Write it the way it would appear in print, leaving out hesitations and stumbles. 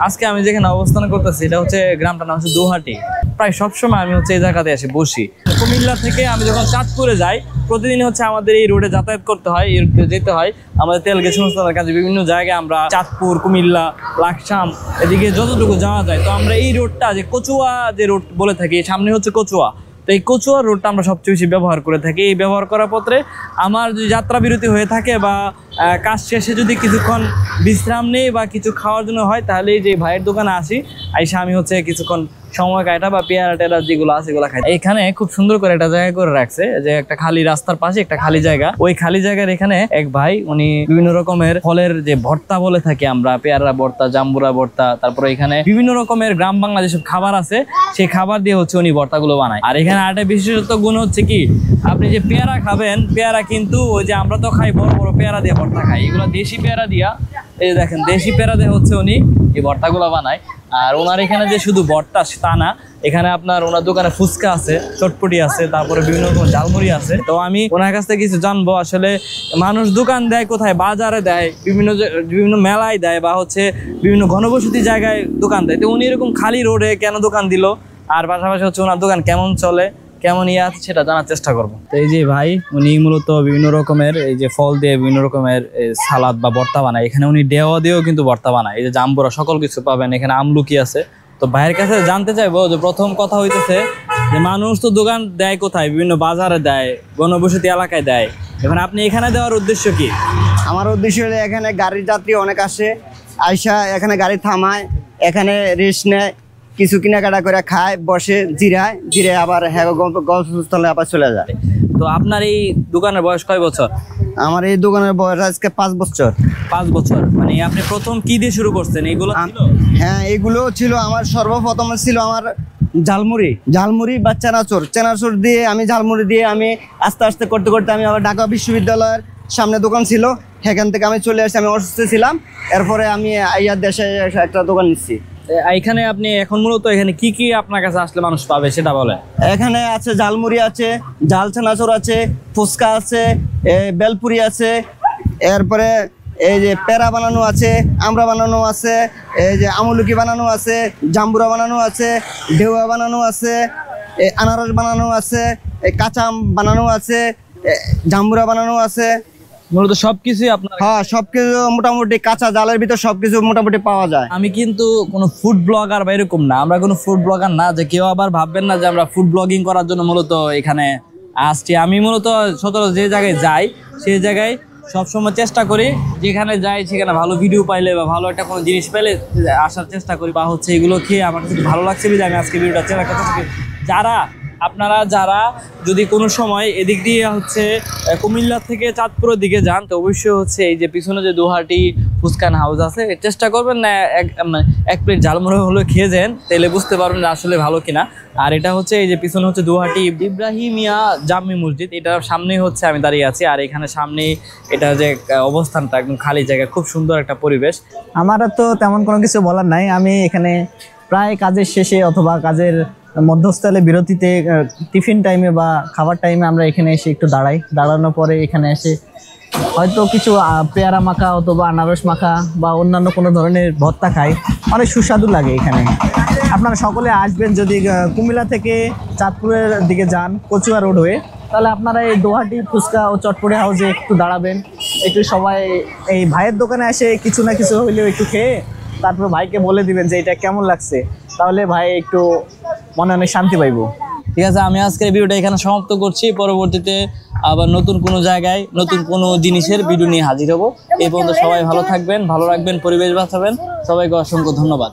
আজকে আমি যেখানে অবস্থান করতেছি এটা হচ্ছে গ্রামটার নাম হচ্ছে দোহাটি। প্রায় সবসময় আমি হচ্ছে এই জায়গাতে এসে বসি। কুমিল্লা থেকে আমি যখন চাঁদপুরে যাই প্রতিদিন হচ্ছে আমাদের এই রোডে যাতায়াত করতে হয়, এই রোডে যেতে হয় আমাদের তেল গ্যাস সংস্থানের কাজে। বিভিন্ন জায়গায় আমরা চাঁদপুর, কুমিল্লা, লাকসাম এদিকে যতটুকু যাওয়া যায়, তো আমরা এই রোডটা যে কচুয়া যে রোড বলে থাকি, সামনে হচ্ছে কচুয়া, তো এই কচুয়া রোডটা আমরা সবচেয়ে বেশি ব্যবহার করে থাকি। এই ব্যবহার করার পত্রে আমার যদি যাত্রা বিরতি হয়ে থাকে বা কাজ শেষে যদি কিছুক্ষণ বিশ্রাম নেই বা কিছু খাওয়ার জন্য হয়, তাহলে এই যে ভাইয়ের দোকানে আসি, আইসা আমি হচ্ছে কিছুক্ষণ সময় কাটা বা পেয়ারা টেয়ারা যেগুলো আছে এগুলো খাই। এখানে খুব সুন্দর করে একটা জায়গা করে রাখছে, যে একটা খালি রাস্তার পাশে একটা খালি জায়গা। ওই খালি জায়গার এখানে এক ভাই উনি বিভিন্ন রকমের ফলের যে ভর্তা বলে থাকি আমরা, পেয়ারা ভর্তা, জাম্বুরা ভর্তা, তারপরে এখানে বিভিন্ন রকমের গ্রাম বাংলা যেসব খাবার আছে সেই খাবার দিয়ে হচ্ছে উনি ভর্তাগুলো বানায়। আর এখানে আরেকটা বিশেষত্ব গুণ হচ্ছে কি, আপনি যে পেয়ারা খাবেন, পেয়ারা কিন্তু ওই যে আমরা তো খাই বড় বড় পেয়ারা দিয়ে ভর্তা খাই, এগুলো দেশি পেয়ারা দিয়া, এই দেখেন দেশি পেয়ারা দিয়ে হচ্ছে উনি এই ভর্তাগুলো বানায়। আর ওনার এখানে যে শুধু ভর্তা তা না, এখানে আপনার ওনার দোকানে ফুচকা আছে, চটপটি আছে, তারপরে বিভিন্ন রকম ঝালমুড়ি আছে। তো আমি ওনার কাছ থেকে কিছু জানবো, আসলে মানুষ দোকান দেয় কোথায়, বাজারে দেয়, বিভিন্ন মেলায় দেয়, বা হচ্ছে বিভিন্ন ঘনবসতি জায়গায় দোকান দেয়, তো উনি এরকম খালি রোডে কেন দোকান দিল, আর পাশাপাশি হচ্ছে ওনার দোকান কেমন চলে, কেমন আছে সেটা জানার চেষ্টা করবো। তো এই যে ভাই উনি মূলত বিভিন্ন রকমের এই যে ফল দিয়ে বিভিন্ন রকমের সালাদ বা ভর্তা বানায়। এখানে উনি দেওয়া দিয়েও কিন্তু ভর্তা বানায়, এই যে জাম্বুরা সকল কিছু পাবেন, এখানে আমলকি আছে। তো ভাইয়ের কাছে জানতে চাইবো যে প্রথম কথা হইতেছে যে মানুষ তো দোকান দেয় কোথায়, বিভিন্ন বাজারে দেয়, ঘনবসতি এলাকায় দেয়, এখন আপনি এখানে দেওয়ার উদ্দেশ্য কি? আমার উদ্দেশ্য হলো এখানে গাড়ির যাত্রী অনেক আসে, আইসা এখানে গাড়ি থামায়, এখানে রেস্ট নেয়, কিছু কেনাকাটা করে খায়, বসে জিরায় আবার গল্পস্থলে আবার চলে যায়। তো আপনার এই দোকানের বয়স কয় বছর? আমার এই দোকানের বয়স আজকে 5 বছর। 5 বছর, মানে আপনি প্রথম কি দিয়ে শুরু করছেন? এইগুলো ছিল? হ্যাঁ, এগুলো ছিল আমার সর্বপ্রথম ছিল আমার ঝালমুড়ি বা চেনাচোর দিয়ে আমি ঝালমুড়ি দিয়ে আমি আস্তে আস্তে করতে করতে আমি আবার ঢাকা বিশ্ববিদ্যালয়ের সামনে দোকান ছিল, সেখান থেকে আমি চলে আসছি, আমি অসুস্থ ছিলাম, এরপরে আমি আইয়ার দেশে একটা দোকান নিচ্ছি। এখানে আপনি এখন মূলত এখানে কি কি আপনার কাছে আসলে মানুষ পাবে সেটা বলে? এখানে আছে ঝালমুড়ি আছে, ঝাল চেনাচোর আছে, ফুচকা আছে, বেলপুরি আছে, এরপরে এই যে পেড়া বানানো আছে, আমরা বানানো আছে, এই যে আমলকি বানানো আছে, জাম্বুরা বানানো আছে, ঢেউয়া বানানো আছে, আনারস বানানো আছে, কাঁচা আম বানানো আছে, জাম্বুরা বানানো আছে। মূলত সবকিছুই আপনার? হ্যাঁ, সবকিছু মোটামুটি কাঁচা জালের ভিতর সবকিছু মোটামুটি পাওয়া যায়। আমি কিন্তু কোনো ফুড ব্লগার বা এরকম না, আমরা কোনো ফুড ব্লগার না, যে কেউ আবার ভাববেন না যে আমরা ফুড ব্লগিং করার জন্য মূলত এখানে আসছি। আমি মূলত সচরাচর যে জায়গায় যাই সেই জায়গায় সবসময় চেষ্টা করি, যেখানে যাই সেখানে ভালো ভিডিও পাইলে বা ভালো একটা কোনো জিনিস পেলে আসার চেষ্টা করি, বা হচ্ছে এগুলো খেয়ে আমার কাছে ভালো লাগছে বলে আমি আজকে ভিডিওটা চেষ্টা করতেছি। আপনারা যারা যদি কোনো সময় এদিক দিয়ে হচ্ছে কুমিল্লা থেকে চাঁদপুরের দিকে যান, তো অবশ্যই হচ্ছে এই যে পিছনে যে দোহাটি ফুচকান হাউস আছে, চেষ্টা করবেন না এক প্লেট ঝালমুড়ি হলে খেয়ে যান, তাহলে বুঝতে পারবেন যে আসলে ভালো কিনা। আর এটা হচ্ছে এই যে পিছনে হচ্ছে দোহাটি ইব্রাহিমিয়া জামি মসজিদ, এটার সামনেই হচ্ছে আমি দাঁড়িয়ে আছি। আর এখানে সামনেই এটা যে অবস্থানটা একদম খালি জায়গা, খুব সুন্দর একটা পরিবেশ। আমার তো তেমন কোনো কিছু বলার নাই, আমি এখানে প্রায় কাজের শেষে অথবা কাজের মধ্যস্থলে বিরতিতে টিফিন টাইমে বা খাবার টাইমে আমরা এখানে এসে একটু দাঁড়ানোর পরে এখানে এসে হয়তো কিছু পেয়ারা মাখা অথবা আনারস মাখা বা অন্যান্য কোনো ধরনের ভর্তা খাই, অনেক সুস্বাদু লাগে এখানে। আপনারা সকলে আসবেন, যদি কুমিল্লা থেকে চাঁদপুরের দিকে যান কচুয়া রোড হয়ে, তাহলে আপনারা এই দোহাটি ফুচকা ও চটপটি হাউসে একটু দাঁড়াবেন, একটু সবাই এই ভাইয়ের দোকানে এসে কিছু না কিছু হইলেও একটু খেয়ে তারপর ভাইকে বলে দিবেন যে এটা কেমন লাগছে, তাহলে ভাই একটু মনে অনেক শান্তি পাইব। ঠিক আছে, আমি আজকের ভিডিওটা এখানে সমাপ্ত করছি। পরবর্তীতে আবার নতুন কোনো জায়গায় নতুন কোনো জিনিসের ভিডিও নিয়ে হাজির হব। এই পর্যন্ত সবাই ভালো থাকবেন, ভালো রাখবেন, পরিবেশ বাঁচাবেন। সবাইকে অসংখ্য ধন্যবাদ।